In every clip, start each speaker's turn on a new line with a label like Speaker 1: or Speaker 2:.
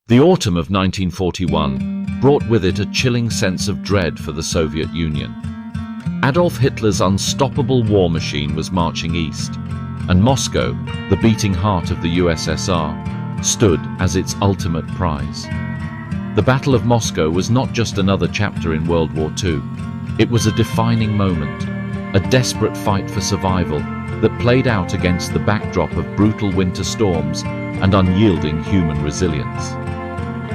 Speaker 1: The autumn of 1941 brought with it a chilling sense of dread for the Soviet Union. Adolf Hitler's unstoppable war machine was marching east, and Moscow, the beating heart of the USSR, stood as its ultimate prize. The Battle of Moscow was not just another chapter in World War II. It was a defining moment, a desperate fight for survival that played out against the backdrop of brutal winter storms and unyielding human resilience.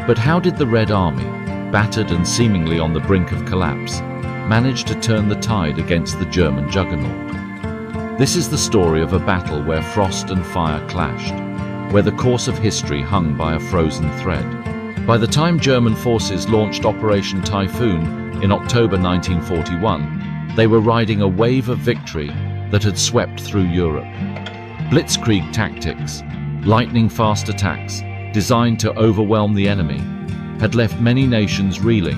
Speaker 1: But how did the Red Army, battered and seemingly on the brink of collapse, manage to turn the tide against the German juggernaut? This is the story of a battle where frost and fire clashed, where the course of history hung by a frozen thread. By the time German forces launched Operation Typhoon in October 1941, they were riding a wave of victory that had swept through Europe. Blitzkrieg tactics, lightning-fast attacks designed to overwhelm the enemy, had left many nations reeling,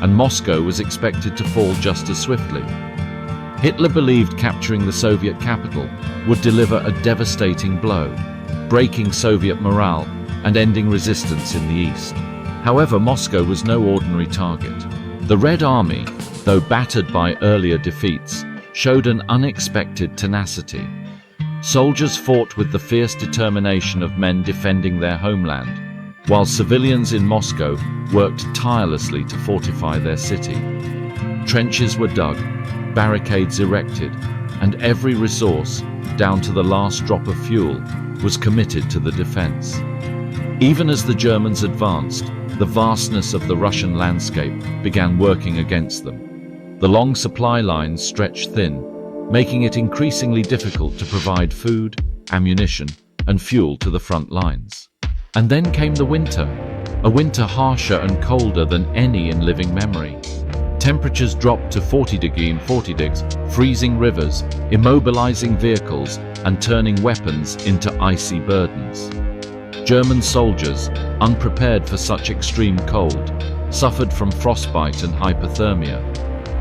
Speaker 1: and Moscow was expected to fall just as swiftly. Hitler believed capturing the Soviet capital would deliver a devastating blow, breaking Soviet morale and ending resistance in the east. However, Moscow was no ordinary target. The Red Army, though battered by earlier defeats, showed an unexpected tenacity. Soldiers fought with the fierce determination of men defending their homeland, while civilians in Moscow worked tirelessly to fortify their city. Trenches were dug, barricades erected, and every resource, down to the last drop of fuel, was committed to the defense. Even as the Germans advanced, the vastness of the Russian landscape began working against them. The long supply lines stretched thin, making it increasingly difficult to provide food, ammunition, and fuel to the front lines. And then came the winter, a winter harsher and colder than any in living memory. Temperatures dropped to 40 degrees, freezing rivers, immobilizing vehicles, and turning weapons into icy burdens. German soldiers, unprepared for such extreme cold, suffered from frostbite and hypothermia.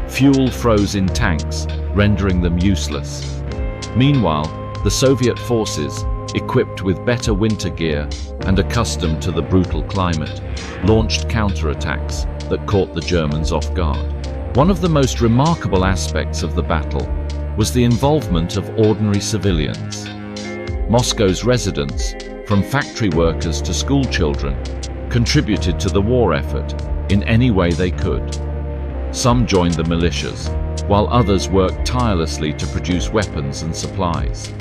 Speaker 1: Fuel froze in tanks, rendering them useless. Meanwhile, the Soviet forces, equipped with better winter gear and accustomed to the brutal climate, launched counterattacks that caught the Germans off guard. One of the most remarkable aspects of the battle was the involvement of ordinary civilians. Moscow's residents, from factory workers to school children, contributed to the war effort in any way they could. Some joined the militias, while others worked tirelessly to produce weapons and supplies.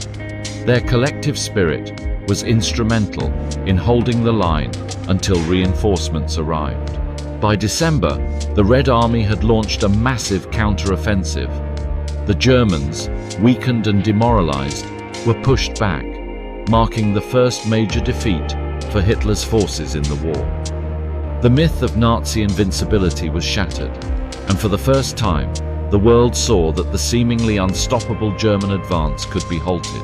Speaker 1: Their collective spirit was instrumental in holding the line until reinforcements arrived. By December, the Red Army had launched a massive counter-offensive. The Germans, weakened and demoralized, were pushed back, marking the first major defeat for Hitler's forces in the war. The myth of Nazi invincibility was shattered, and for the first time, the world saw that the seemingly unstoppable German advance could be halted.